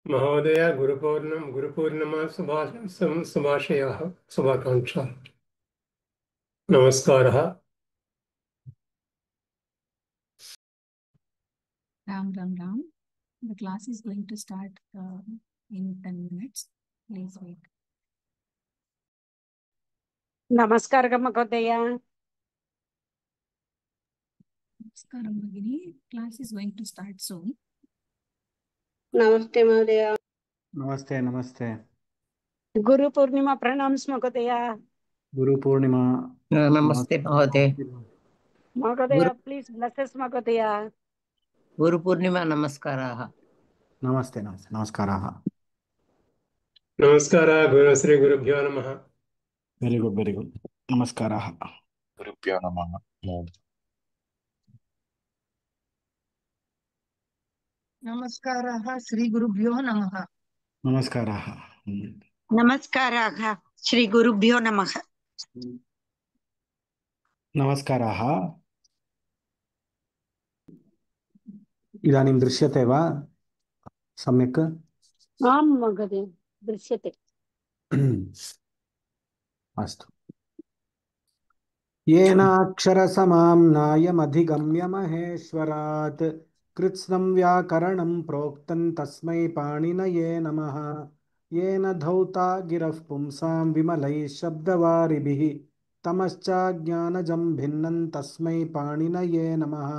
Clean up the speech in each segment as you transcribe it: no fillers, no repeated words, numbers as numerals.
महोदय गुरुपूर्णिमा शुभाशयाः शुभाकांक्षाः। नमस्कारः। Ram Ram Ram. The class is going to start in 10 minutes. Please wait. Namaskar Mahodaya. Namaskaram Bhagini. Class is going to start soon. Namaste Mahodaya. नमस्ते नमस्ते Guru Purnima Pranams Mahodaya. Guru Purnima नमस्ते महोदय। Mahodaya, please bless us Mahodaya. Guru Purnima नमस्काराः। नमस्ते नमस्ते नमस्काराः। नमस्कारः श्री गुरुभ्यो नमः। वेरी गुड नमस्काराः। गुरुभ्यो नमः। नमस्काराः श्री गुरुभ्यो नमः। नमस्काराः। नमस्काराः श्री गुरुभ्यो नमः। नमस्काराः। इदानीं दृश्यते वा सम्यक्? आं Mahodaya, दृश्यते। अस्तु। येनाक्षरसमाम्नायमधिगम्य महेश्वरात् कृत्स्नं व्याकरणं प्रोक्तं तस्मै पाणिनये नमः। येन धौता गिरः पुंसां विमलैः शब्दवारिभिः तमश्चाज्ञानजं भिन्नं तस्मै पाणिनये नमः।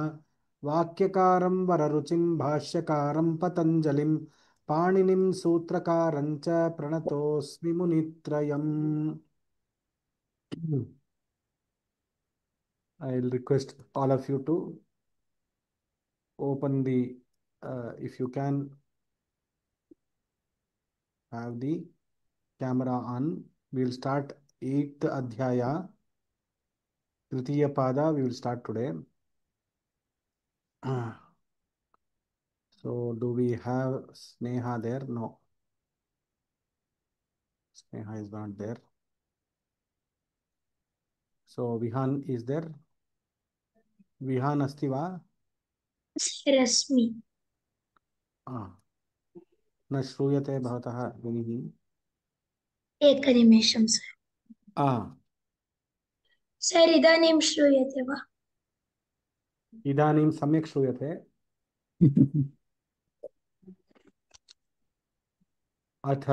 वाक्यकारं वररुचिं भाष्यकारं पतञ्जलिं पाणिनिं सूत्रकारं च प्रणतोऽस्मि मुनित्रयम्। I'll request all of you to open the, if you can have the camera on. We'll start 8th Adhyaya, Tritiya Pada, we will start today. So, do we have Sneha there? No. Sneha is not there. So, Vihan is there? Vihan asti va? रश्मि न श्रूयते भवतः ध्वनिः। एकनिमेषं सर इदानीं श्रूयते वा? इदानीं सम्यक् श्रूयते। अथ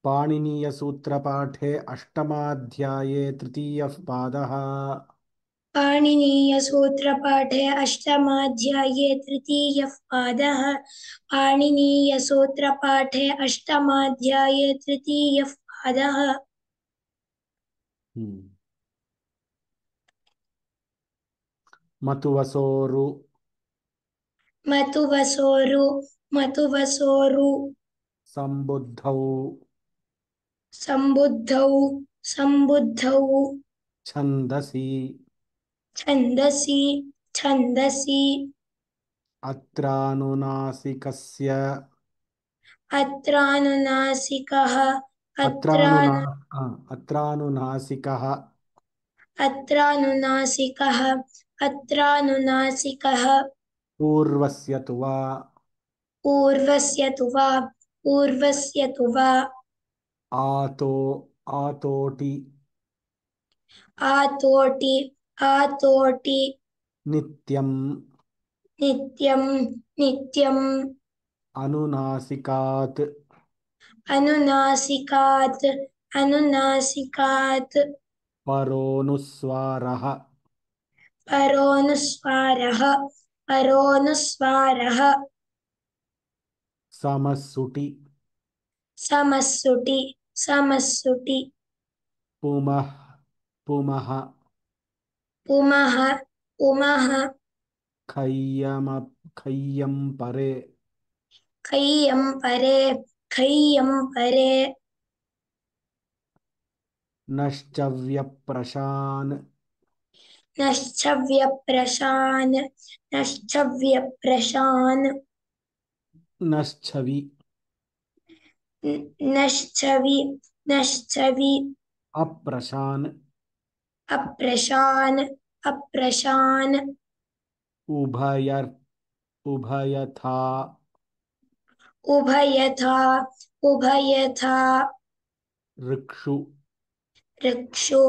पाणिनीयसूत्रपाठे अष्टमाध्याये तृतीयः पादः। पाणिनीयसूत्रपाठे अष्टमाध्याये तृतीयः पादः। पाणिनीयसूत्रपाठे अष्टमाध्याये तृतीयः पादः। मतुवसोरु मतुवसोरु सम्बुद्धौ सम्बुद्धौ छन्दसि छन्दसि अत्रानुनासिकस्य अत्रानुनासिकः पूर्वस्य तु वा आतोटि आतोटि नित्यम् अनुनासिकात् परोनुस्वारः समस्सुटि पुमः खय्यं परे नश्चव्यप्रशान् नश्चवि अप्रशान् उभयथा उभयथा उभयथा ऋक्षु ऋक्षु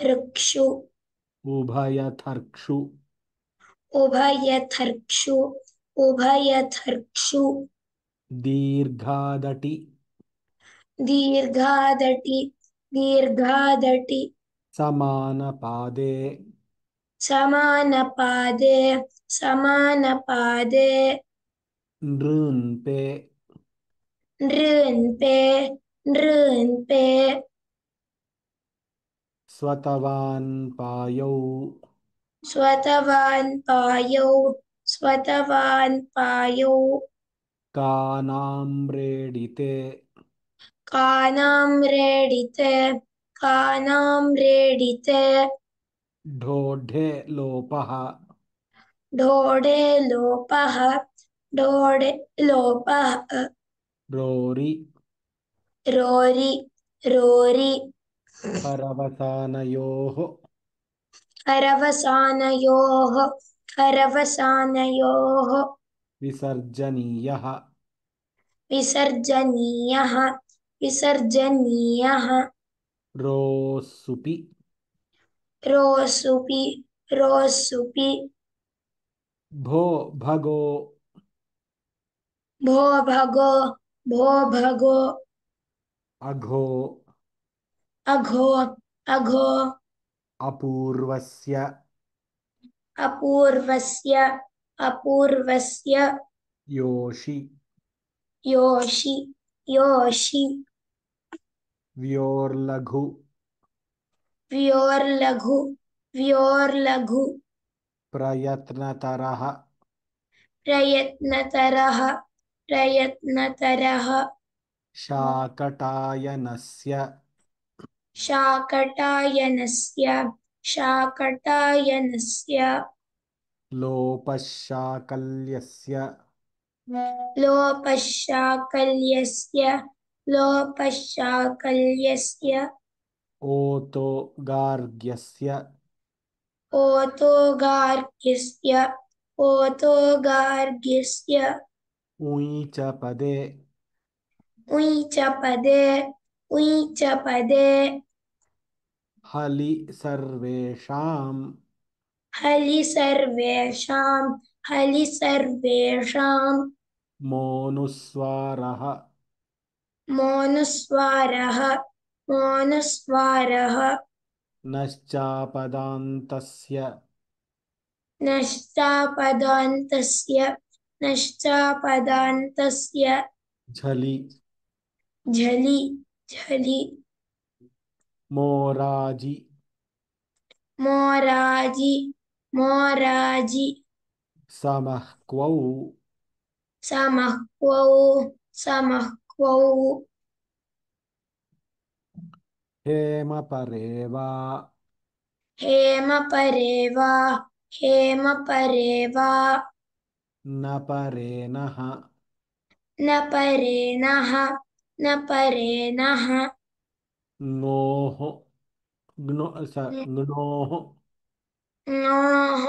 ऋक्षु उभयथर्क्षु उभयथर्क्षु उभयथर्क्षु दीर्घादटि दीर्घादटि दीर्घादटि समानपादे समानपादे समानपादे नृन्पे नृन्पे नृन्पे स्वतवान् पायौ स्वतवान् पायौ स्वतवान् पायौ कानाम्रेडिते कानाम्रेडिते कानाम्रेडिते ढोढे लोपः ढोढे लोपः ढोढे लोपः रोरि रोरि रोरि परवसानयोः करवसानयोः करवसानयोः विसर्जनीयः विसर्जनीयः विसर्जनीयः रोस्सुपि रोसुपि रोसुपि भो भगो भो भगो भो भगो अघो अघो अघो अपूर्वस्य अपूर्वस्य अपूर्वस्य योषि योषि योषि व्योर्लघु व्योर्लघु व्योर्लघु प्रयत्नतरः प्रयत्नतरः प्रयत्नतरः शाकटायनस्य शाकटायनस्य शाकटायनस्य लोपशाकल्यस्य लोपशाकल्यस्य लोपशाकल्यस्य ओतोगार्ग्यस्य ओतोगार्ग्यस्य ओतोगार्ग्यस्य ऊञ्चपदे उञ्चपदे उञ्चपदे हलि सर्वेषां हलि सर्वेषां हलि सर्वेषां मोनुस्वारः मोनुस्वारः मोनुस्वारः नश्चापदान्तस्य नष्टापदान्तस्य नष्टापदान्तस्य झलि झलि झलि मोराजि मोराजि मोराजि समःक्वौ समःक्वौ समःक्वौ हेमपरेवा हेमपरेवा हेमपरेवा नपरेणः न परेणः न परेणः ङोः ङोः ङोः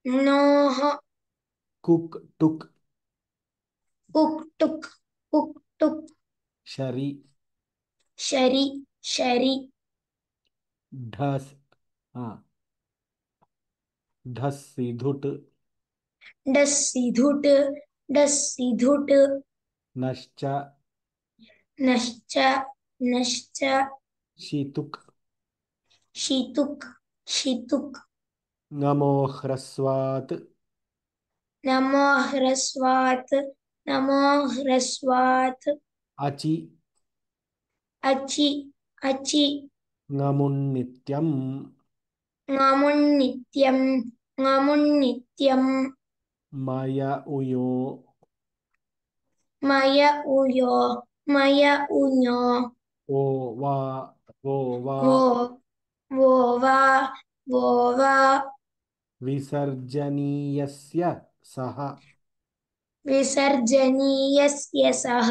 ङोः कुक् टुक् उक्टुक् उक्टुक् शरि शरि शरि ढस् हाँ ढस्सिधुट् डस्सिधुट् डस्सिधुट् नश्च नश्च नश्च शितुक् शितुक् शितुक् नमो ह्रस्वात् नमो ह्रस्वात् नमो ह्रस्वात् अचि अचि अचि ङमुन्नित्यम् ङमुन्नित्यं ङमुन्नित्यं मय उयो मय उयो मय उञो ओ वा वो वा वो वो वा वो वा विसर्जनीयस्य सः विसर्जनीयस्य सः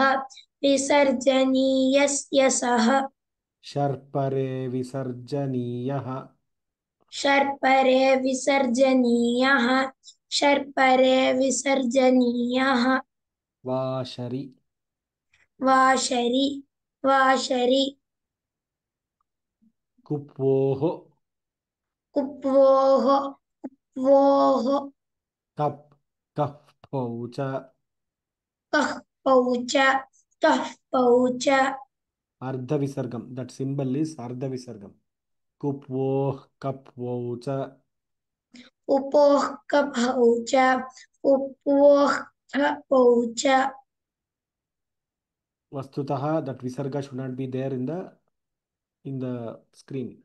विसर्जनीयस्य सः शर्परे विसर्जनीयः शर्परे विसर्जनीयः शर्परे विसर्जनीयः वाशरि वाशरि वाशरि कुप्वोः कुप्वोः कुप्वोः कप् कह्फौ च कहपौ च कहपौ च अर्धविसर्गम that symbol is अर्धविसर्गम कुप्वोः कप्वौ च उपोः कपौ च उपोः कपौ च वस्तुतः that visarga should not be there in the screen.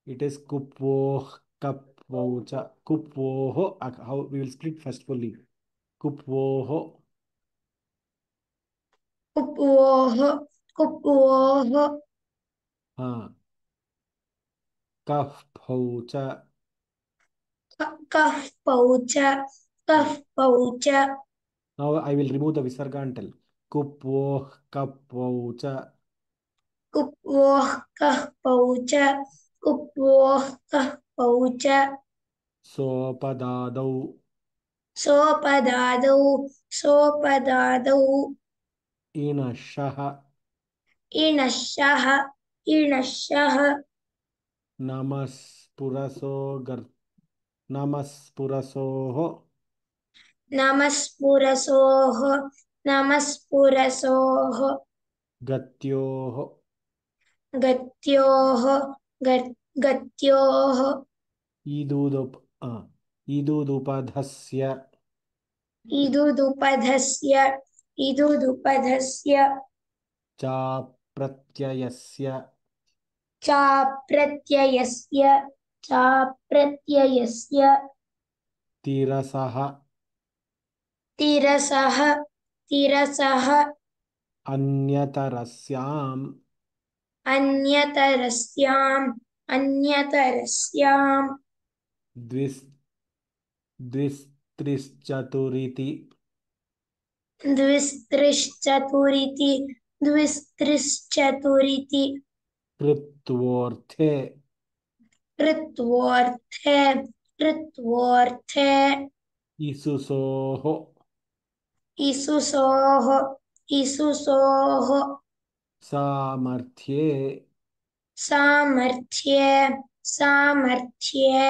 It is kupvoh kapvou cha kupvoho. How we will split first fully. Kupvoho कुप्वोः कुप्वोः ha kafvou cha. कहपौ च कहपौ च Now I will remove the visarga and tell kupvoh kapvou cha कुप्वोः कहपौ च कुप्वोः कहपौ च sopadadau सोपदादौ सोपदादौ inashah इणशः इणशः namaspuraso gar namaspurasoho नमस्पुरसोः नमस्पुरसोः gatyoho गत्योः गत्योः idudup idudupadhasya इदुदुपधस्य इदुदुपधस्य चा प्रत्ययस्य चाप्रत्ययस्य चाप्रत्ययस्य तिरसः तिरसः तिरसः अन्यतरस्याम् अन्यतरस्याम् अन्यतरस्याम् द्विस् द्विस्त्रिश्चतुरिति द्विस्त्रिश्चतुरिति द्विस्त्रिश्चतुरिति कृत्वोऽर्थे कृत्वोऽर्थे कृत्वोऽर्थे इसुसोः इसुसोः इसुसोः सामर्थ्ये सामर्थ्ये सामर्थ्ये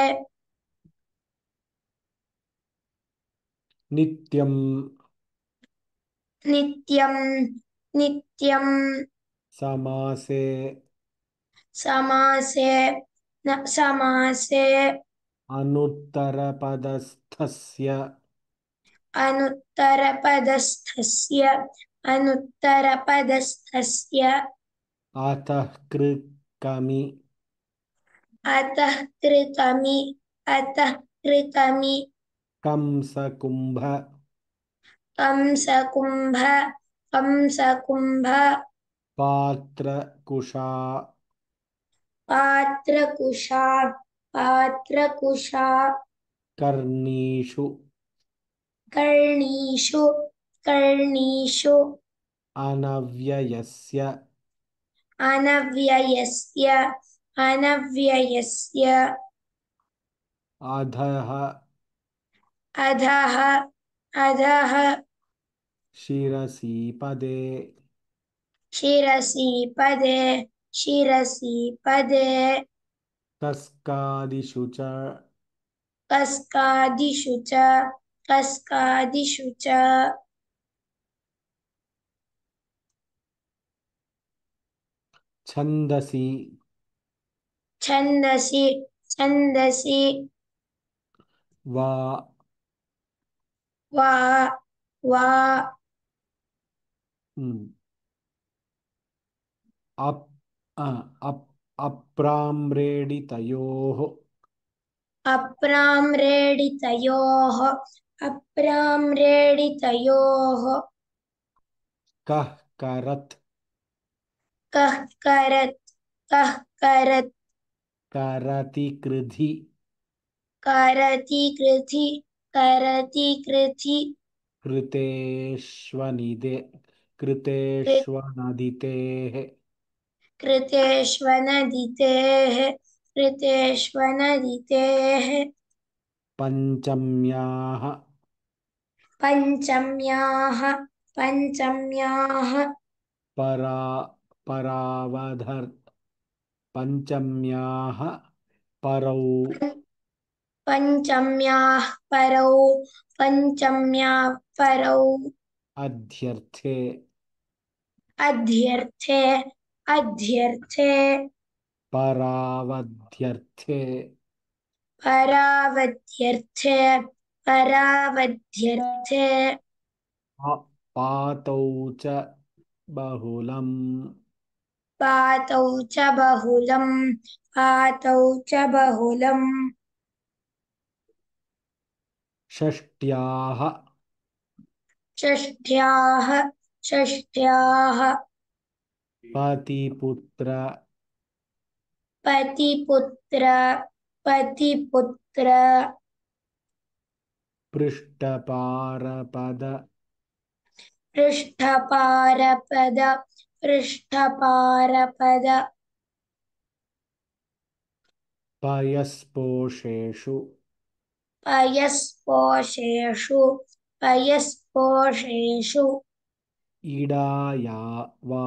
नित्यं नित्यं नित्यं समासे समासे समासे अनुत्तरपदस्थस्य अनुत्तरपदस्थस्य अनुत्तरपदस्थस्य अतः कृकमि अतः कृतमि कंसकुम्भ कंसकुम्भ कंसकुम्भ पात्रकुशा पात्रकुशा पात्रकुशा कर्णीषु कर्णीषु कर्णीषु अनव्ययस्य अनव्ययस्य अनव्ययस्य अधः अधः अधः शिरसि पदे शिरसि पदे शिरसि पदे कस्कादिषु च कस्कादिषु च कस्कादिषु च छन्दसि छन्दसि छन्दसि वा वा वा अप् अप् अप्राम्रेडितयोः अप्राम्रेडितयोः अप्राम्रेडितयोः कः करत् कः करत् कः करत् करति कृधि करति कृधि करति कृधि कृतेष्वनिदे कृतेष्वनदितेः कृतेष्वनदितेः ऋतेष्वनदितेः पञ्चम्याः पञ्चम्याः पञ्चम्याः परा परावधर् पञ्चम्याः परौ पञ्चम्याः परौ पञ्चम्याः परौ अध्यर्थे अध्यर्थे अध्यर्थे परावध्यर्थे परावध्यर्थे परावध्यर्थे पातौ च बहुलम् पातौ च बहुलम् पातौ च बहुलम् षष्ट्याः षष्ट्याः षष्ट्याः पतिपुत्र पतिपुत्र पतिपुत्र पृष्ठपारपद पृष्ठपारपद पृष्ठपारपद पयस्पोषेषु पयस्पोषेषु पयस्पोषेषु इडाया वा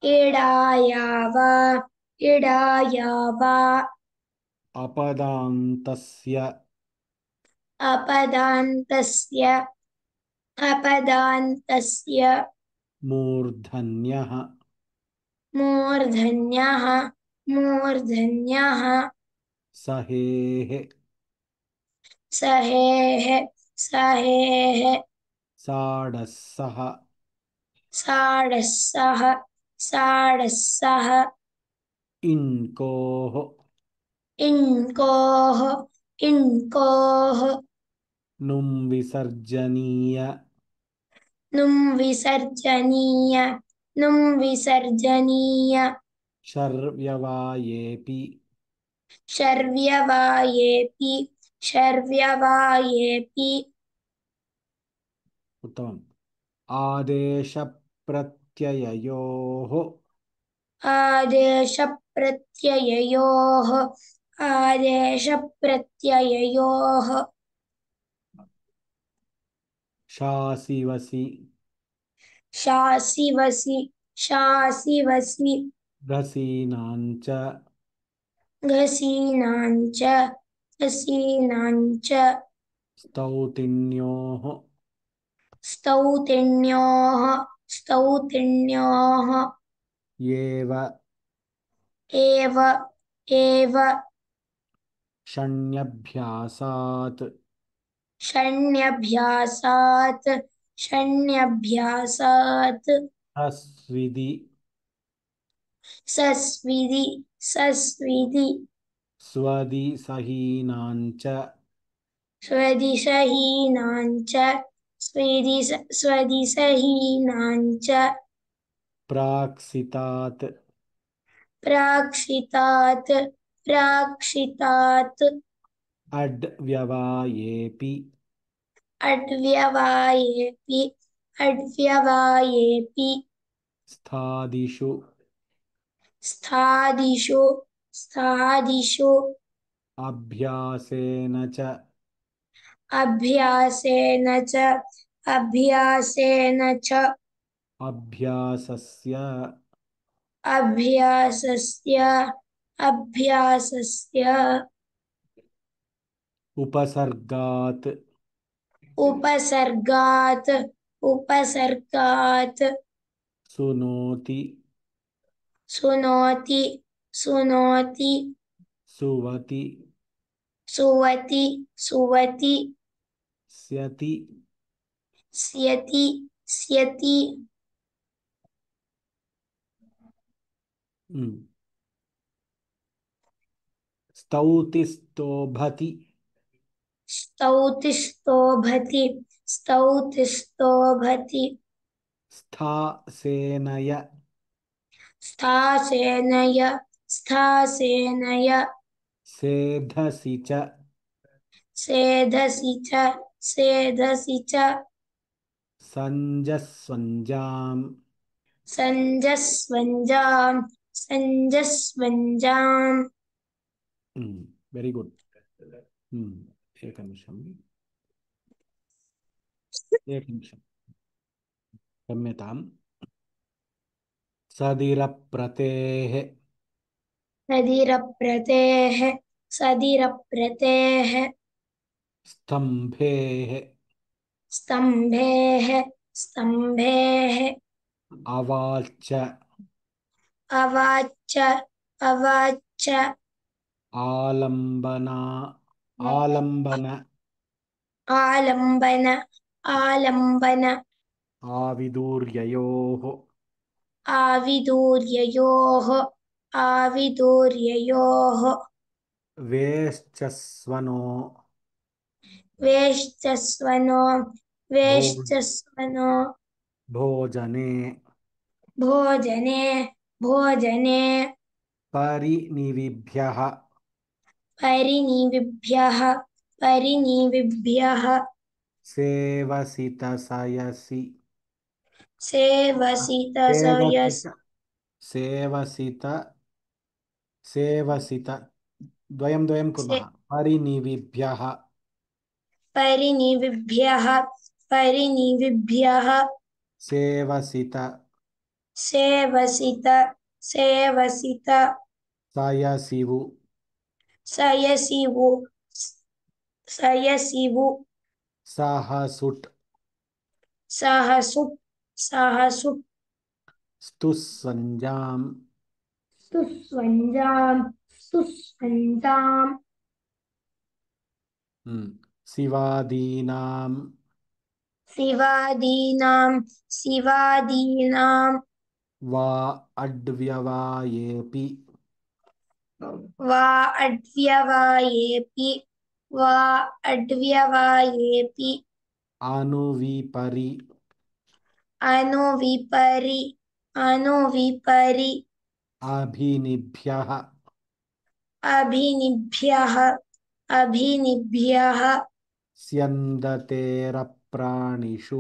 इडाया वा इडाया वा अपदान्तस्य अपदान्तस्य अपदान्तस्य मूर्धन्यः मूर्धन्यः मूर्धन्यः सहेः सहेः सहेः साडस्सः साडस्सः साडस्सः इन्कोः इन्कोः इन्कोः नुं विसर्जनीय नुं विसर्जनीय नुं विसर्जनीय शर्व्यवायेऽपि शर्व्यवायेऽपि शर्व्यवायेऽपि उत्तमम् आदेशप्रत्यययोः आदेशप्रत्यययोः आदेशप्रत्यययोः शासिवसि शासिवसि शासिवसि घसीनाञ्च घसीनाञ्च घसीनाञ्च स्तौतिन्योः स्तौतिन्योः स्तौतिन्योः येव एव एव षण्यभ्यासात् षण्यभ्यासात् षण्यभ्यासात् अस्विदि सस्विदि सस्विदि स्वदिसहीनाञ्च स्वदिसहीनाञ्च स्वदिसहीनाञ्च प्राक्सितात् प्राक्षितात् प्राक्षितात् अड्व्यवायेऽपि अड्व्यवायेऽपि अड्व्यवायेऽपि स्थादिषु स्थादिषु स्थादिषु अभ्यासेन च अभ्यासेन च अभ्यासेन च अभ्यासस्य अभ्यासस्य अभ्यासस्य उपसर्गात् उपसर्गात् उपसर्गात् सुनोति सुनोति सुनोति सुवति सुवति सुवति स्यति स्यति स्यति स्तौतिस्तोभति स्तौतिस्तोभति स्तौतिस्तोभति स्थासेनय स्थासेनय स्थासेनय सेधसि च सेधसि च सेधसि च सञ्जस्वञ्जाम् सञ्जस्वञ्जाम् सञ्जस्वञ्जाम् वेरी गुड. एकनिमिषम् क्षम्यताम्. सदिरप्रतेः सदिरप्रतेः सदिरप्रतेः स्तम्भेः स्तम्भेः स्तम्भेः अवाच्य अवाच्य अवाच्य आलम्बन आलम्बन आलम्बन आविदूर्ययोः आविदूर्ययोः आविदूर्ययोः वेश्चस्वनो वेश्चस्वनो भो- वेश्चस्वनो भोजने भोजने भोजने परिनिविभ्यः परिनिविभ्यः परिनिविभ्यः सेवसितसयसि सेवसितसयस् सेवसित सेवसित द्वयं द्वयं कुर्मः. परिनिविभ्यः परिनिविभ्यः परिनिविभ्यः सेवसित सेवसित सेवसित सयसिवु सयसिवु सयसिवु सहसुट् सहसुट् सहसुट् स्तुस्सञ्जाम् सुस्वञ्जाम् सुस्वञ्जाम् शिवादीनां शिवादीनां वा अड्व्यवायेऽपि वा अड्व्यवायेऽपि वा अड्व्यवायेऽपि अनुविपरि अनुविपरि अनुविपरि अभिनिभ्यः अभिनिभ्यः अभिनिभ्यः स्यन्दतेरप्राणिषु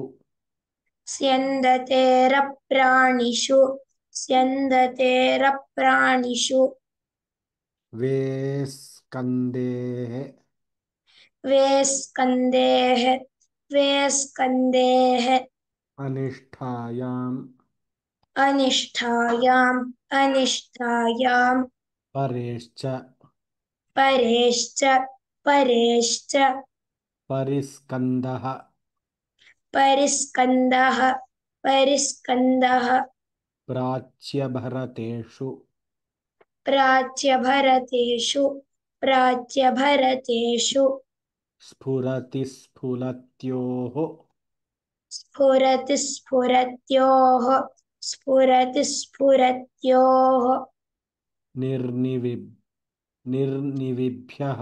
स्यन्दतेरप्राणिषु स्यन्दतेरप्राणिषु वेस्कन्देः वेस्कन्देः वेस्कन्देः अनिष्ठायाम् अनिष्ठायाम् अनिष्ठायाम् परेश्च परेश्च परेश्च परिस्कन्दः परिस्कन्दः परिस्कन्दः प्राच्यभरतेषु प्राच्यभरतेषु प्राच्यभरतेषु स्फुरति स्फुलत्योः स्फुरति स्फुरत्योः स्फुरति स्फुरत्योः निर्निविभ्यः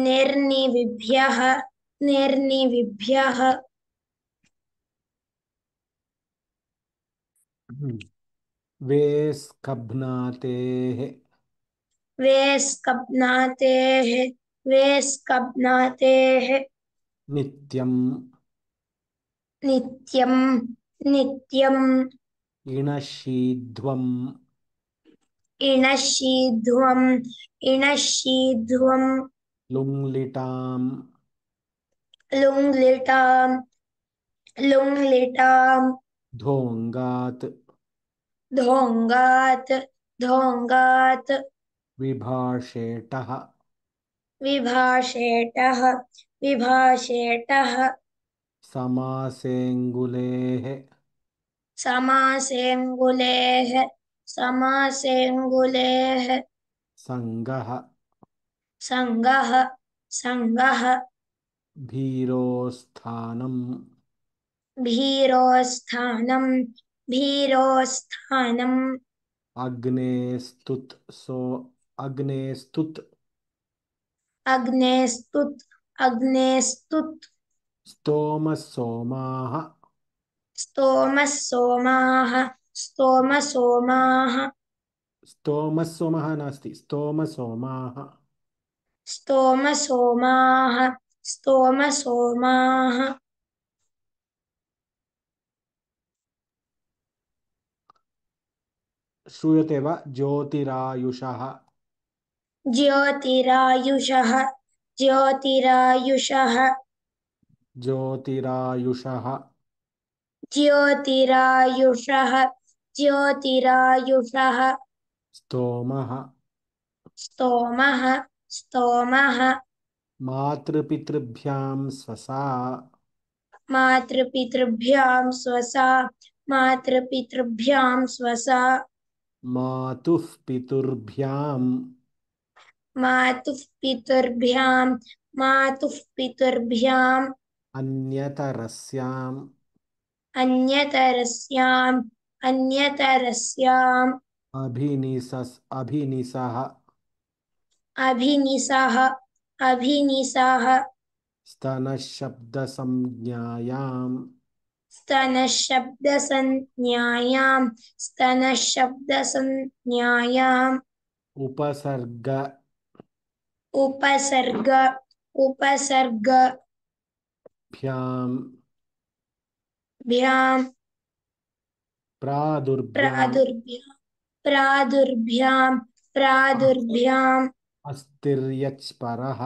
निर्निविभ्यः निर्निविभ्यः वेस्कभ्नातेः वेस्कब्नातेः वेस्कब्नातेः नित्यं नित्यं नित्यम् इणशीध्वम् इणशीध्वम् इणशीध्वम् लुङ्लिटाम् लुङ्लिटाम् लुङ्लिटाम् धोङ्गात् धोङ्गात् धोङ्गात् विभाषेटः विभाषेटः विभाषेटः समासेऽङ्गुलेः समासेऽङ्गुलेः समासेऽङ्गुलेः सङ्गः सङ्गः सङ्गः भीरोस्थानम् भीरोस्थानम् भीरोस्थानम् अग्नेस्तुत् अग्नेस्तुत् अग्नेस्तुत् स्तोमः सोमाः स्तोमः सोमाः स्तोमः सोमाः स्तोमः सोमः नास्ति स्तोमः सोमाः स्तोमः सोमाः स्तोमः सोमाः श्रूयते वा ज्योतिरायुषः ज्योतिरायुषः ज्योतिरायुषः ज्योतिरायुषः ज्योतिरायुषः ज्योतिरायुषः स्तोमः स्तोमः स्तोमः मातृपितृभ्यां स्वसा मातृपितृभ्यां स्वसा मातृपितृभ्यां स्वसा मातुः पितुर्भ्यां मातुः पितृभ्यां मातुः पितृभ्याम् अन्यतरस्याम् अन्यतरस्याम् अन्यतरस्याम् अभिनिसः अभिनिसः अभिनिसः स्तनशब्दसंज्ञायाम् स्तनशब्दसंज्ञायाम् स्तनशब्दसंज्ञायाम् उपसर्ग उपसर्ग उपसर्ग भ्यां भ्याम् प्रादुर्भ्याम् प्रादुर्भ्याम् प्रादुर्भ्याम् अस्तिर्यच् परः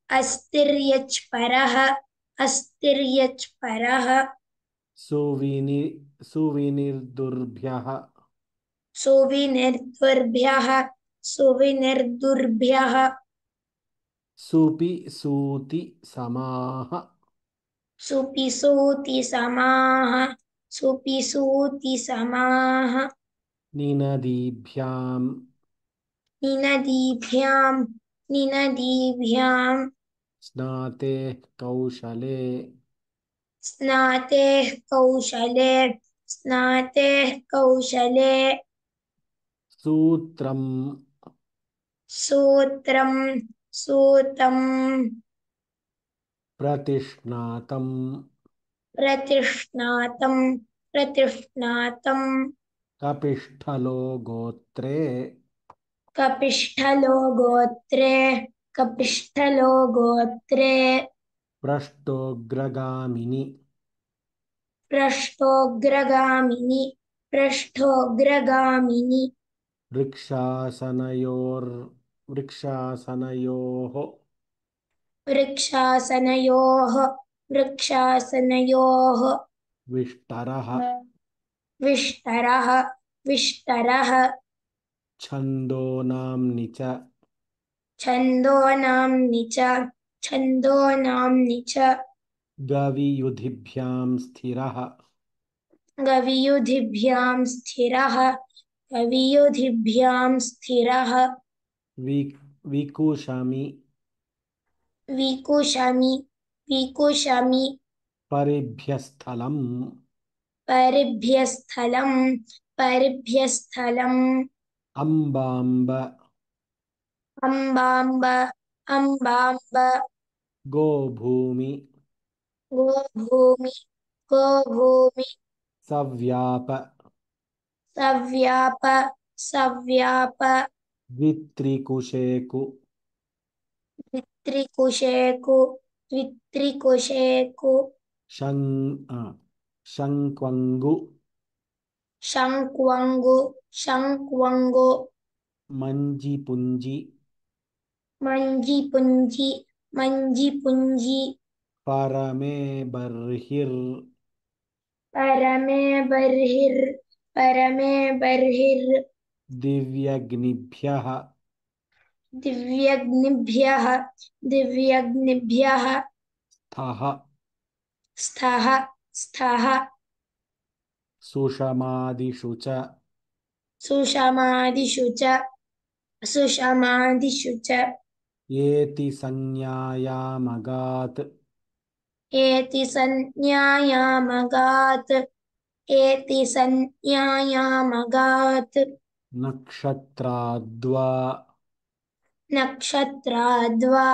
अस्तिर्यच् परः अस्तिर्यच् परः सुविनिर्दुर्भ्यः सुविनिर्दुर्भ्यः सुविनिर्दुर्भ्यः सुपि सूति समाः सुपिसूति समाः सुपिसूति समाः निनदीभ्याम् निनदीभ्याम् निनदीभ्याम् स्नातेः कौशले स्नातेः कौशले स्नातेः कौशले सूत्रम् सूत्रम् सूतम् प्रतिष्णातम् प्रतिष्णातम् प्रतिष्णातम् कपिष्ठलो गोत्रे कपिष्ठलो गोत्रे कपिष्ठलो गोत्रे पृष्ठोग्रगामिनि पृष्ठोग्रगामिनि पृष्ठोग्रगामिनि वृक्षासनयोः वृक्षासनयोः वृक्षासनयोः विष्टरः विष्टरः विष्टरः छन्दोनाम्नि च छन्दोनाम्नि च छन्दोनाम्नि च गवियुधिभ्यां स्थिरः गवियुधिभ्यां स्थिरः गवियुधिभ्यां स्थिरः विकुशमि विकुशमि विकुशमि परिभ्यस्थलम् परिभ्यस्थलम् परिभ्यस्थलम् अम्बाम्ब अम्बाम्ब अम्बाम्ब गोभूमि गोभूमि गोभूमि सव्याप सव्याप सव्याप द्वित्रिकुशेकु द्वित्रिकुशेकु द्वित्रिकुशेकु शङ्क्वङ्गु शङ्क्वङ्गु शङ्क्वङ्गु मञ्जिपुञ्जि मञ्जिपुञ्जि मञ्जिपुञ्जि परमे बर्हिर् परमे बर्हिर् परमे बर्हिर् दिव्यग्निभ्यः दिव्यग्निभ्यः दिव्यग्निभ्यः स्थः स्थः स्थः सुषमादिषु च सुषमादिषु च सुषमादिषु च येति संज्ञायामगात् एति संज्ञायामगात् एति संज्ञायामगात् नक्षत्राद्वा नक्षत्राद्वा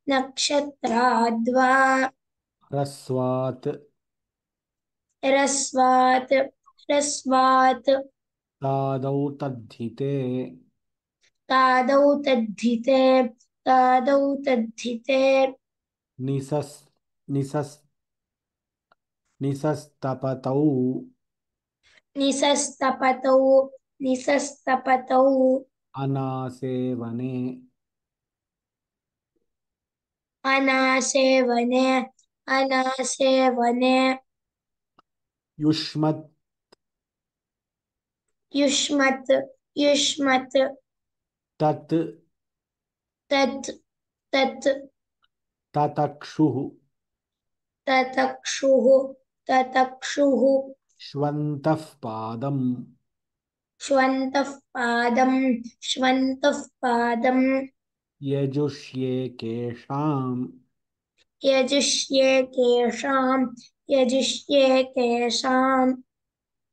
नक्षत्राद्वा ह्रस्वात् रस्वात् रस्वात् तादौ तद्धिते तादौ तद्धिते तादौ तद्धिते निसस् निसस् निसस्तपतौ निसस्तपतौ निसस्तपतौ अनासेवने अनासेवने अनासेवने युष्मत् युष्मत् युष्मत् तत् तत् तत् ततक्षुः ततक्षुः ततक्षुः श्वन्तः पादम् श्वन्तः पादं श्वन्तः पादं यजुष्ये केशाम् यजुष्ये केशां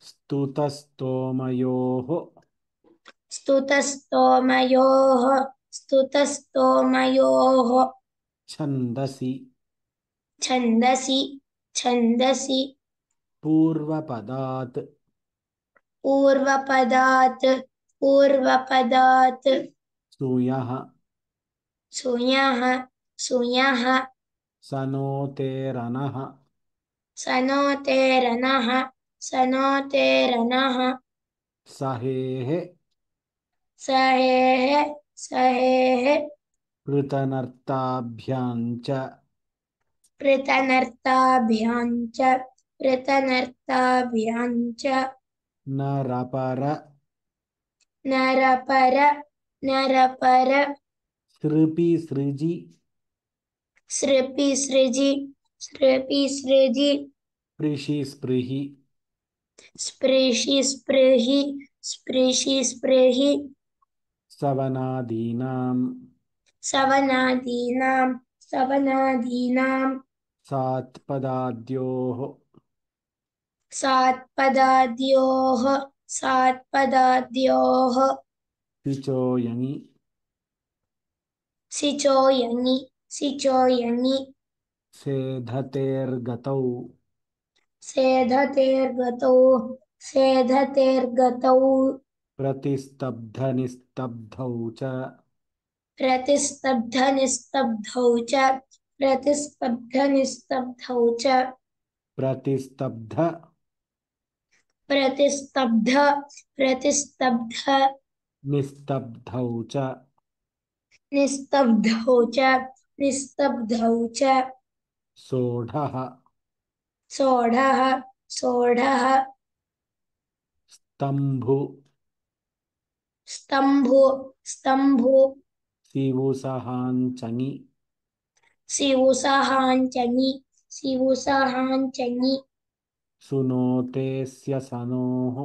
स्तुतस्तोमयोः स्तुतस्तोमयोः छन्दसि छन्दसि छन्दसि पूर्वपदात् पूर्वपदात् सूयः सूयः सूयः सनोतेरनः सनोतेरनः सहेः सहेः सहेः पृतनर्ताभ्यां च पृतनर्ताभ्यां च नरपर नरपर सृपि सृजि सृपि सृजि स्पृशि स्पृहि स्पृशि सवनादीनां सवनादीनां सात्पदाद्योः सात्पदाद्योः शुचोयङि सिचोयङि सेधतेर्गतौ सेधतेर्गतौ प्रतिस्तब्धनिस्तब्धौ च प्रतिस्तब्धनिस्तब्धौ च प्रतिस्तब्ध प्रतिस्तब्ध निस्तब्धौ च निस्तब्धौ च सोढः सोढः स्तम्भु स्तम्भु शिवुसहाञ्चङि शिवुसहाञ्चङि सुनोतेस्य सनोः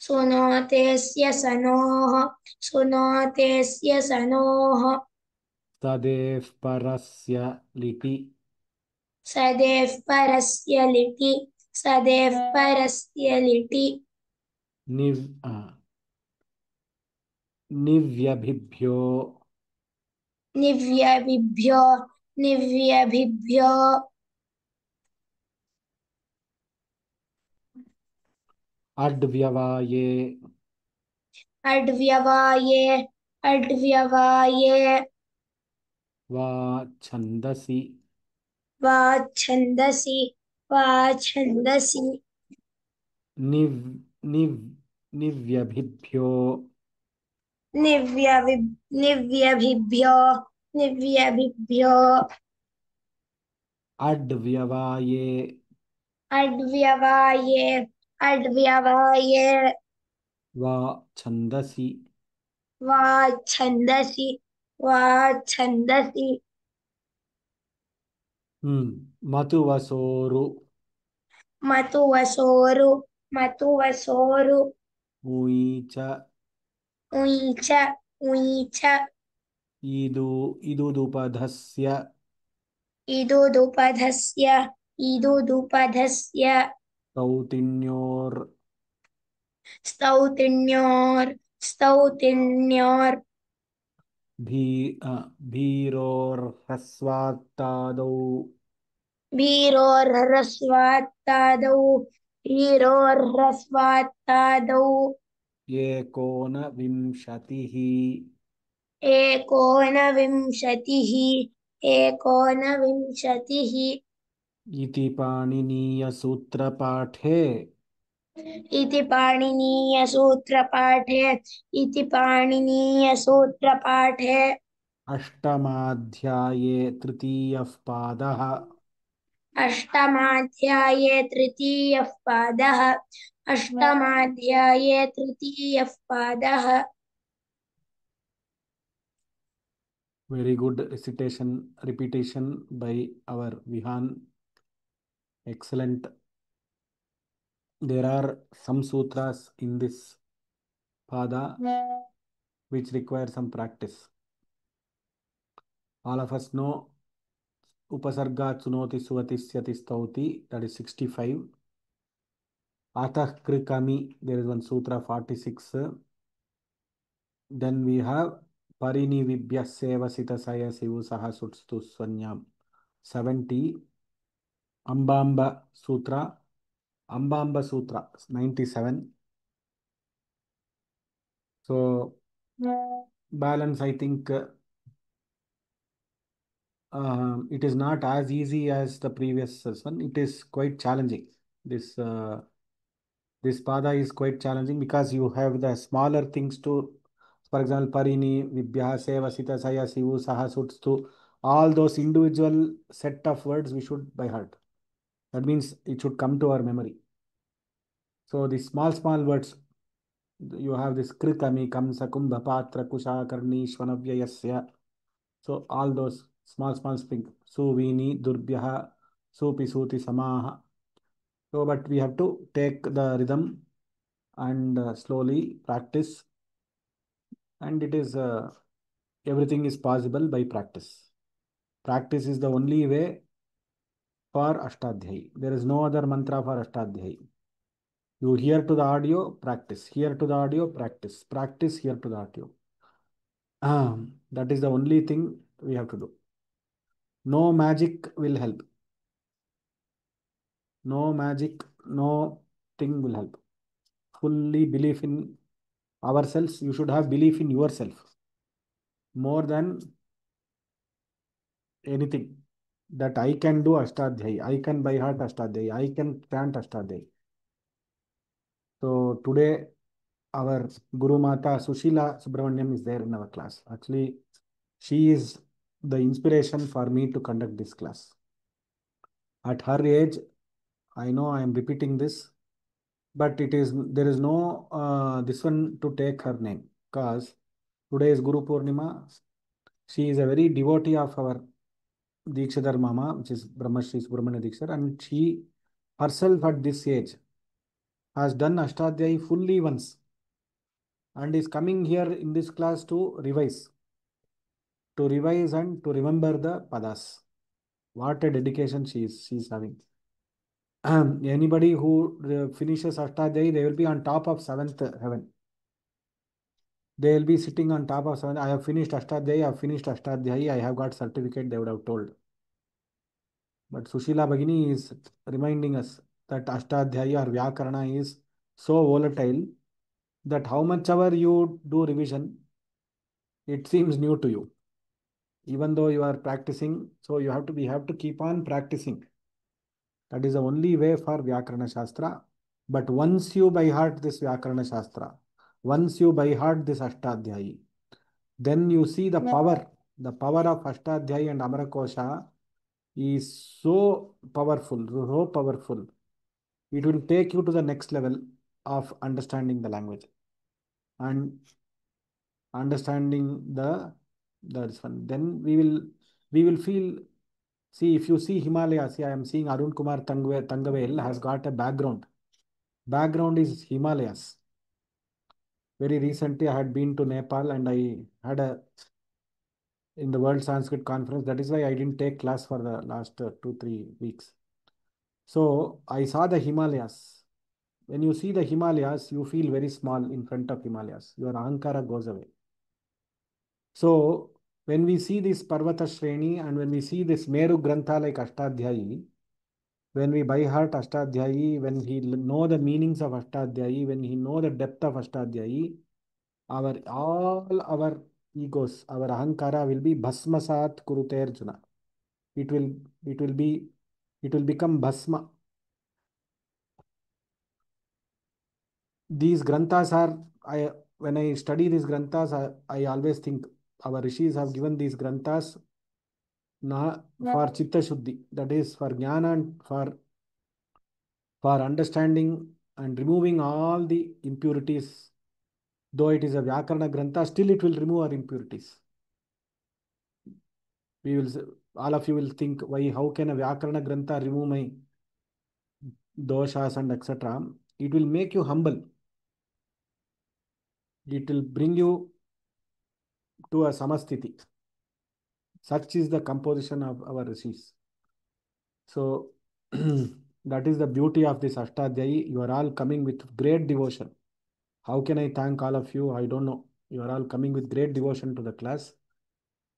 सुनोतेस्य सनोः तदेव परस्य लिपि सदेव परस्य लिटि निव्यभिभ्यो निव्यभिभ्यो अड्व्यवाये अड्व्यवाये वा छन्दसि वा छन्दसि निव् निव् निव्यभिभ्यो निव्यभिभ्यो अड्व्यवाये अड्व्यवाये वा छन्दसि वा छन्दसि मतुवसोरु मतुवसोरु ऊयीच ऊञ्च ईदुदुपधस्य ईदुदुपधस्य सौतिन्योर् स्तौतिन्योर् भीरोर्ह्रस्वात्तादौ वीरोर्ह्रस्वात्तादौ एकोनविंशतिः एकोनविंशतिः इति पाणिनीयसूत्रपाठे इति पाणिनीयसूत्रपाठे इति पाणिनीयसूत्रपाठे अष्टमाध्याये तृतीयः पादः अष्टमाध्याये तृतीयः पादः अष्टमाध्याये तृतीयः पादः Very good repetition by our Vihan. Excellent. There are some sutras in this pada which require some practice. All of us know Upasarga Tsunoti Suvatisyati Stauti, that is 65. Atah Krikami, there is one sutra 46. Then we have Parini Vibhyaseva Sita Saya Sivu Saha Sutstu Swanyam 70. Ambamba Sutra 97. So balance, I think it is not as easy as the previous one. It is quite challenging. This pada is quite challenging because you have the smaller things to, for example, Parini, Vibhya, Seva, Sita, Saya, Sivu, Saha, Sutstu. All those individual set of words we should by heart. That means it should come to our memory. So the small words, you have this Kritami, Kamsa, Kumbha, Patra, Kusha, Karni, Shvanavyayasya. So all those small things. Suvini, Durbhyaha, Supi, Suti, Samaha. So, but we have to take the rhythm and slowly practice. And it is, everything is possible by practice. Practice is the only way for Ashtadhyayi. There is no other mantra for Ashtadhyayi. You hear to the audio, practice. Hear to the audio, practice. Practice, hear to the audio. That is the only thing we have to do. No magic will help. No magic, no thing will help. Fully believe in ourselves. You should have belief in yourself more than anything. That I can do Ashtadhyayi. I can by heart Ashtadhyayi. I can chant Ashtadhyayi. So today our Guru Mata Sushila Subramaniam is there in our class. Actually, she is the inspiration for me to conduct this class. At her age, I know I am repeating this, but there is no this one to take her name, because today is Guru Purnima. She is a very devotee of our Dikshadhar Mama, which is Brahmashri Subramanya Dikshar, and she herself at this age has done Ashtadhyayi fully once and is coming here in this class to revise and to remember the padas. What a dedication she is having. Anybody who finishes Ashtadhyayi, they will be on top of 7th heaven. They will be sitting on top of 7th. I have finished Ashtadhyayi, I have got certificate, they would have told. But Sushila Bhagini is reminding us that Ashtadhyayi or Vyakarana is so volatile that how much ever you do revision, it seems new to you. Even though you are practicing, so we have to keep on practicing. That is the only way for Vyakarana Shastra. But once you by heart this Vyakarana Shastra, once you by heart this Ashtadhyayi, then you see the power of Ashtadhyayi and Amarakosha is so powerful. It will take you to the next level of understanding the language and understanding this one. Then we will feel. See, if you see Himalayas, see, I am seeing Arun Kumar Tangavel has got a background. Background is Himalayas. Very recently, I had been to Nepal and I had in the World Sanskrit Conference. That is why I didn't take class for the last 2-3 weeks. So I saw the Himalayas. When you see the Himalayas, you feel very small in front of Himalayas. Your ahankara goes away. So when we see this Parvata Shreni and when we see this Meru Grantha like Ashtadhyayi, when we by heart Ashtadhyayi, when we know the meanings of Ashtadhyayi, when we know the depth of Ashtadhyayi, all our egos, our ahankara will be bhasmasat kurute Arjuna. It will become bhasma. these granthas are, when I study these granthas, I always think our rishis have given these granthas for chitta shuddhi, that is for jnana and for understanding and removing all the impurities. Though it is a Vyakarana Grantha, still it will remove our impurities. All of you will think, why, how can a Vyakarana Grantha remove my doshas and etc.? It will make you humble. It will bring you to a samasthiti. Such is the composition of our rishis. So that is the beauty of this Ashtadhyayi. You are all coming with great devotion. How can I thank all of you? I don't know. You are all coming with great devotion to the class.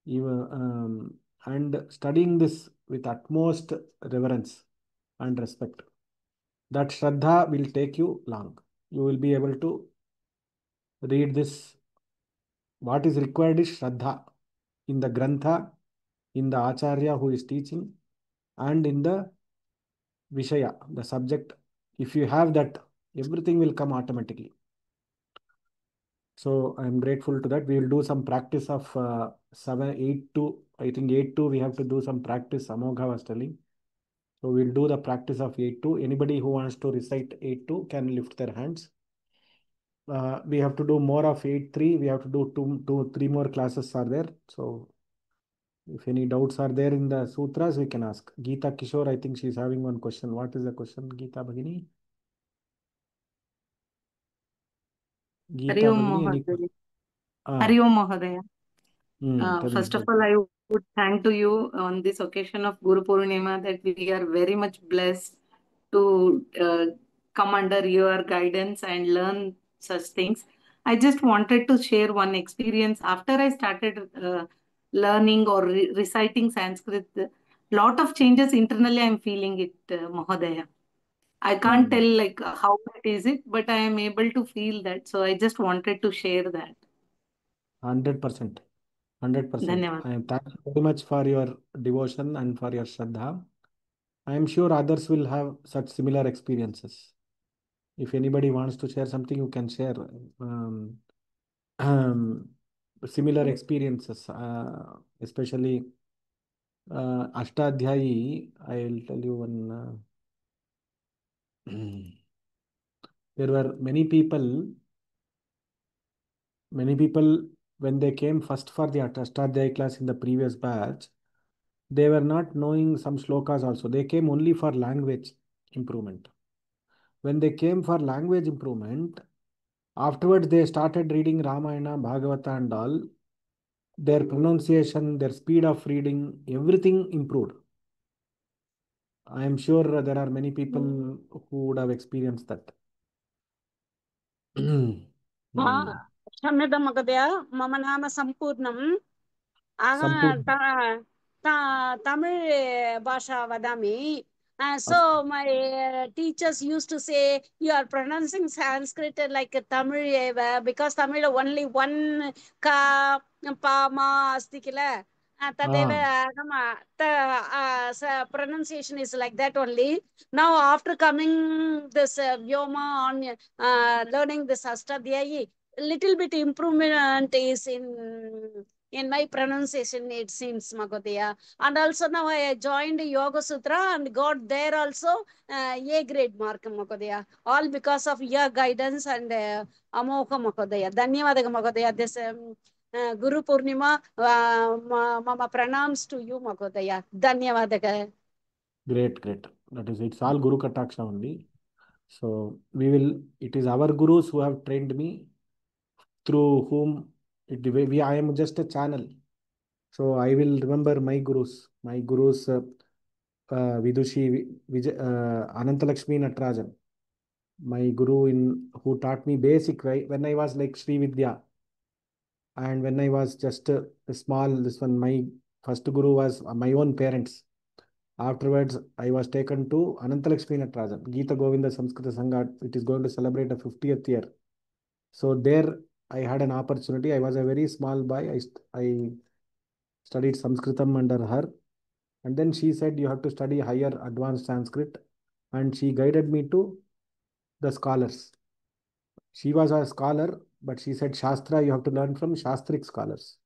And studying this with utmost reverence and respect. That Shraddha will take you long. You will be able to read this. What is required is Shraddha in the Grantha, in the Acharya who is teaching, and in the Vishaya, the subject. If you have that, everything will come automatically. So I am grateful to that. We will do some practice of 7, 8, 2. I think 8, 2, we have to do some practice. Amogha was telling. So we'll do the practice of 8, 2. Anybody who wants to recite 8, 2 can lift their hands. We have to do more of 8, 3. We have to do 3 more classes are there. So if any doubts are there in the sutras, we can ask. Geeta Kishore, I think she's having one question. What is the question, Geeta Bhagini? Geeta Hari Om Bhagini, any Mahodaya. question? Hari Om Mahodaya. Tell me. First of all, I would thank to you on this occasion of Guru Purnima that we are very much blessed to come under your guidance and learn such things. I just wanted to share one experience. After I started learning or reciting Sanskrit, lot of changes internally I'm feeling it, Mahodaya. I can't tell like how it is it, but I am able to feel that. So I just wanted to share that. 100%. 100%. Dhanyavad. I am thankful very much for your devotion and for your Shraddha. I am sure others will have such similar experiences. If anybody wants to share something, you can share similar experiences, especially Ashtadhyayi. I will tell you one. There were many people, when they came first for the Ashtadhyayi class in the previous batch, they were not knowing some shlokas also. They came only for language improvement. When they came for language improvement, afterwards they started reading Ramayana, Bhagavata and all. Their pronunciation, their speed of reading, everything improved. I am sure there are many people who would have experienced that. क्षम्यतां महोदय मम नाम सम्पूर्णम् Sampurna. Tamil Bhasha vadami. So my teachers used to say you are pronouncing Sanskrit like a Tamil because Tamil only one ka pa ma asti kila. Pronunciation is like that only. Now after coming this Vyoma on learning this Ashtadhyayi, little bit improvement is in my pronunciation, it seems, Magodaya. And also now I joined Yoga Sutra and got there also A grade mark, Magodaya. All because of your guidance and Amokha Magodaya. Dhanyavada Magodaya. This Guru Purnima, mama pranams to you, Magodaya. Dhanyavada. Great. That is, it's all Guru Kataksha only. So it is our gurus who have trained me, through whom I am just a channel. So I will remember my gurus, Vidushi Anantalakshmi Natarajan, my guru who taught me basic when I was like Sri Vidya, and when I was just small. This one, my first guru was my own parents. Afterwards, I was taken to Anantalakshmi Natarajan, Geeta Govinda Samskrita Sangha. It is going to celebrate a 50th year. So there I had an opportunity. I was a very small boy. I studied Sanskritam under her. And then she said, you have to study higher advanced Sanskrit. And she guided me to the scholars. She was a scholar, but she said Shastra you have to learn from Shastric scholars.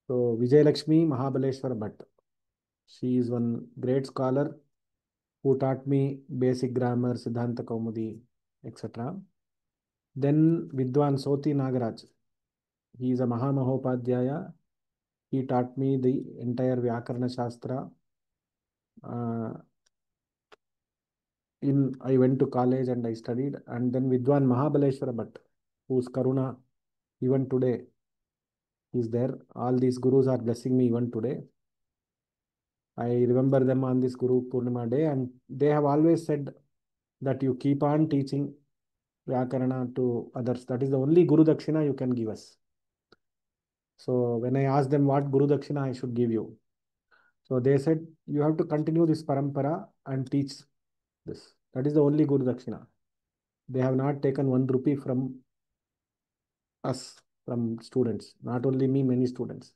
So Vijayalakshmi Mahabaleshwar Bhatt. She is one great scholar who taught me basic grammar, Siddhanta Kaumudi, etc. Then Vidwan Soti Nagaraj. He is a Mahamahopadhyaya. He taught me the entire Vyakarana Shastra. I went to college and I studied. And then Vidwan Mahabaleshwara Bhatt, whose Karuna even today is there. All these gurus are blessing me even today. I remember them on this Guru Purnima day, and they have always said that you keep on teaching Vyakarana to others. That is the only Guru Dakshina you can give us. So when I asked them what Guru Dakshina I should give you, so they said you have to continue this parampara and teach this. That is the only Guru Dakshina. They have not taken 1 rupee from us, from students, not only me, many students.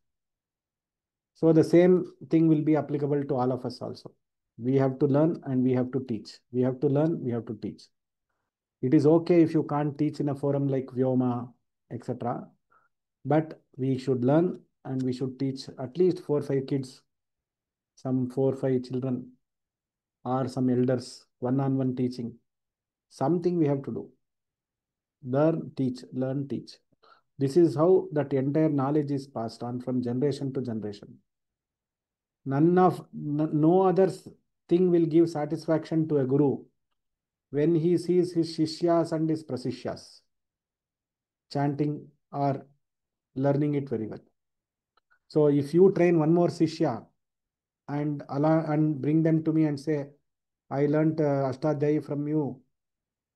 So the same thing will be applicable to all of us also. We have to learn and we have to teach. We have to learn, we have to teach. It is okay if you can't teach in a forum like Vyoma, etc. But we should learn and we should teach at least 4 or 5 kids, some 4 or 5 children, or some elders, one-on-one teaching. Something we have to do. Learn, teach, learn, teach. This is how that entire knowledge is passed on from generation to generation. No other thing will give satisfaction to a guru when he sees his shishyas and his prasishyas chanting or learning it very well. So if you train one more shishya and bring them to me and say, I learnt Ashtadhyayi from you,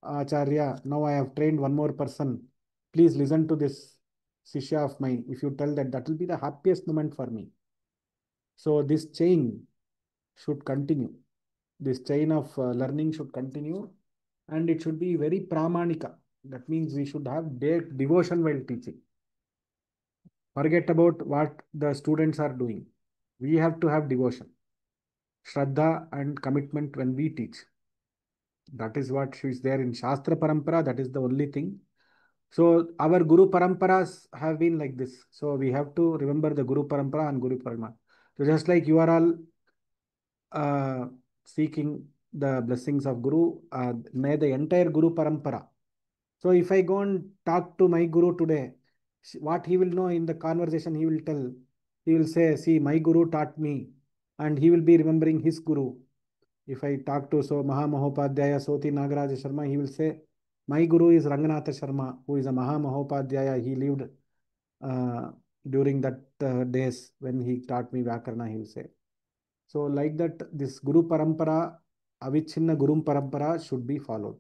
Acharya, now I have trained one more person. Please listen to this shishya of mine. If you tell that, that will be the happiest moment for me. So this chain should continue. This chain of learning should continue, and it should be very pramanika. That means we should have devotion while teaching. Forget about what the students are doing. We have to have devotion, shraddha and commitment when we teach. That is what is there in Shastra Parampara. That is the only thing. So our Guru Paramparas have been like this. So we have to remember the Guru Parampara and Guru Parama. So just like you are all seeking the blessings of Guru, may the entire Guru Parampara. So if I go and talk to my Guru today, what he will know in the conversation, he will say, see, my Guru taught me, and he will be remembering his Guru. If I talk to Mahamahopadhyaya Soti Nagaraja Sharma, he will say, my Guru is Ranganatha Sharma, who is a Mahamahopadhyaya. He lived during that days when he taught me Vyakarana, he will say. So like that, this Guru Parampara, Avichinna Guru Parampara should be followed.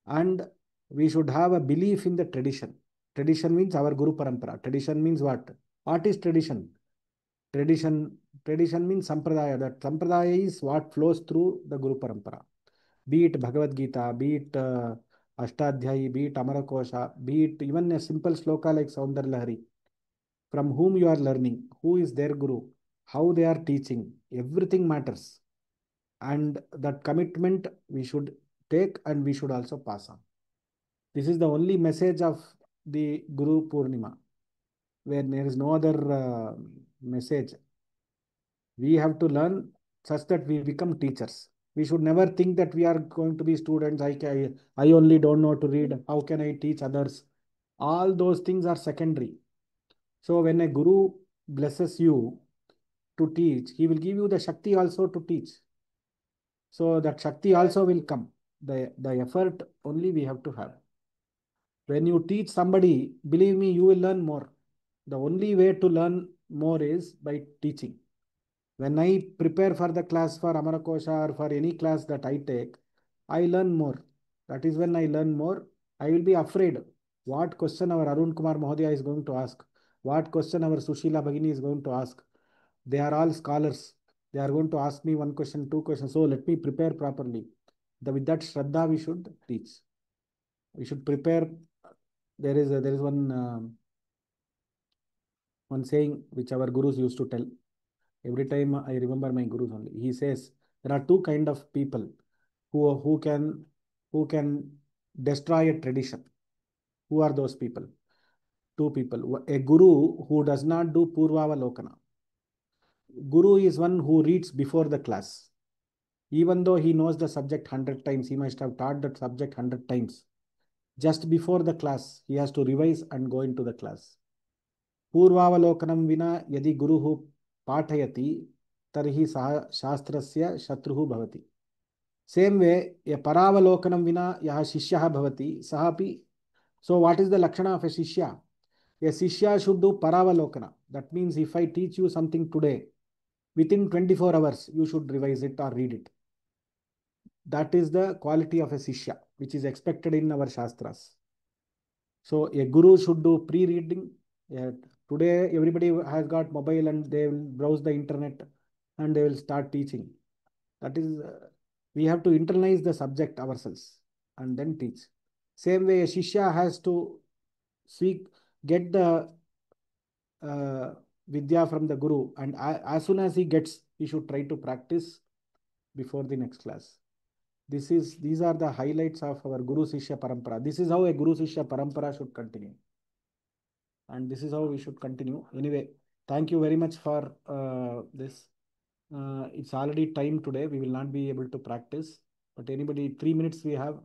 And we should have a belief in the tradition. Tradition means our Guru Parampara. Tradition means what? What is tradition? Tradition means Sampradaya. That Sampradaya is what flows through the Guru Parampara. Be it Bhagavad Gita, be it Ashtadhyayi, be it Amarakosha, be it even a simple sloka like Saundar Lahari. From whom you are learning, who is their Guru, how they are teaching, everything matters. And that commitment we should take and we should also pass on. This is the only message of the Guru Purnima, where there is no other message. We have to learn such that we become teachers. We should never think that we are going to be students. I only don't know to read. How can I teach others? All those things are secondary. So when a Guru blesses you to teach, he will give you the Shakti also to teach. So that Shakti also will come. The effort only we have to have. When you teach somebody, believe me, you will learn more. The only way to learn more is by teaching. When I prepare for the class for Amarakosha or for any class that I take, I learn more. That is when I learn more. I will be afraid what question our Arun Kumar Mahodaya is going to ask, what question our Sushila Bhagini is going to ask. They are all scholars. They are going to ask me 1 question, 2 questions. So let me prepare properly. With that Shraddha we should teach. We should prepare. There is one saying which our gurus used to tell. Every time I remember my gurus only. He says there are 2 kind of people who can destroy a tradition. Who are those people? Two people. A guru who does not do Purvavalokana. Guru is one who reads before the class. Even though he knows the subject 100 times, he must have taught that subject 100 times. Just before the class, he has to revise and go into the class. Purvavalokanam vina yadi guruhu pathayati tarhi saha shastrasya shatruhu bhavati. Same way, a paravalokanam vina yaha shishyaha bhavati sahapi. So what is the lakshana of a shishya? A shishya should do paravalokana. That means if I teach you something today, within 24 hours, you should revise it or read it. That is the quality of a shishya, which is expected in our shastras. So a guru should do pre-reading. Today, everybody has got mobile and they will browse the internet and they will start teaching. That is, we have to internalize the subject ourselves and then teach. Same way, a shishya has to get the vidya from the guru, and as soon as he gets, he should try to practice before the next class. These are the highlights of our Guru Shishya Parampara. This is how a Guru Shishya Parampara should continue. And this is how we should continue. Anyway, thank you very much for this. It's already time today. We will not be able to practice. But anybody, 3 minutes we have.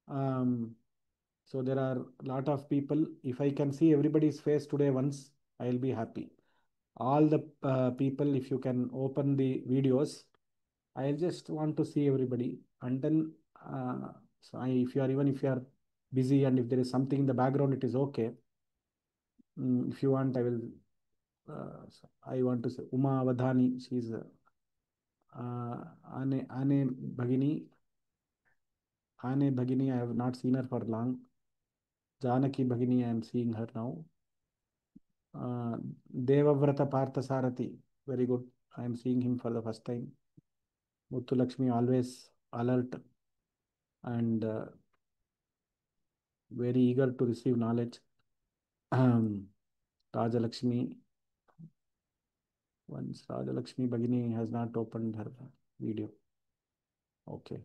So there are a lot of people. If I can see everybody's face today once, I'll be happy. All the people, if you can open the videos, I just want to see everybody. And then, if you are busy and if there is something in the background, it is okay. If you want, I want to say Uma Avadhani. She's Ane Bhagini. Ane Bhagini, I have not seen her for long. Janaki Bhagini, I am seeing her now. Devavrata Parthasarathi, very good. I am seeing him for the first time. Muthu Lakshmi, always alert and very eager to receive knowledge. Raja Lakshmi, once Raja Lakshmi Bhagini has not opened her video. Okay.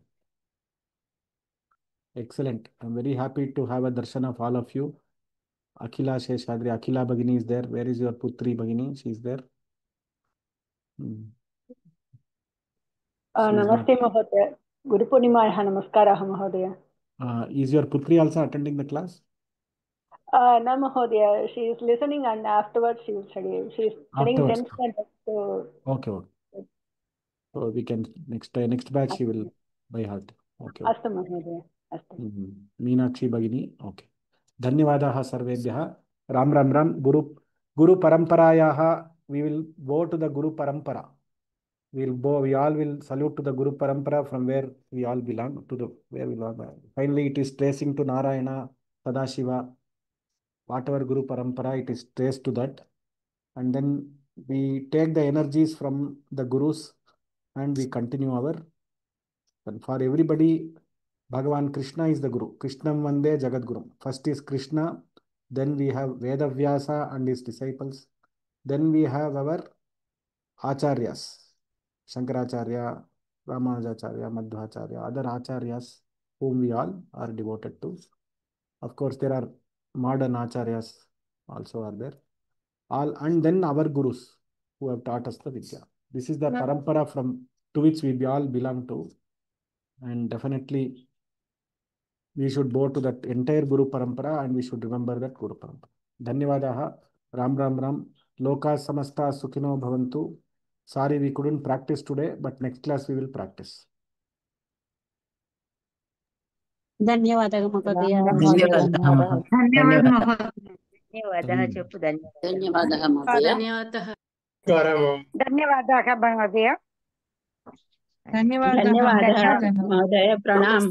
Excellent. I'm very happy to have a darshan of all of you. Akhila Sheshadri, Akhila Bhagini is there. Where is your Putri Bhagini? She's there. Namaste Mahodaya. Guru Purnimah Namaskaraha Mahodaya. Is your Putri also attending the class? No Mahodaya. She is listening and afterwards she will study. She is studying 10th standard. So okay. So we can next batch she will by heart. Okay. Astu Mahodaya. Astu. Meenakshi Bhagini. Okay. Dhanyavadaha sarvebhyaha. Ram. Guru Paramparayaha. We will go to the Guru Parampara. We all will salute to the Guru Parampara from where we all belong to where we belong. Finally, it is tracing to Narayana, Sadashiva, whatever Guru Parampara, it is traced to that. And then we take the energies from the Gurus and we continue our. And for everybody, Bhagavan Krishna is the Guru. Krishnam Vande Jagat Guru. First is Krishna, then we have Vedavyasa and his disciples. Then we have our Acharyas. Shankaracharya, Ramanujacharya, Madhvacharya, other Acharyas whom we all are devoted to. Of course, there are modern Acharyas also are there. And then our Gurus who have taught us the Vidya. This is the Parampara to which we all belong to. And definitely we should go to that entire Guru Parampara and we should remember that Guru Parampara. Dhanyavadaha. Ram. Loka Samasta Sukhino Bhavantu. Sorry, we couldn't practice today, but next class we will practice. ధన్యవాదాలు మహోదయ. ధన్యవాదాలు మహోదయ. ధన్యవాదాలు మహోదయ. ధన్యవాదాలు మహోదయ. ప్రణామ్.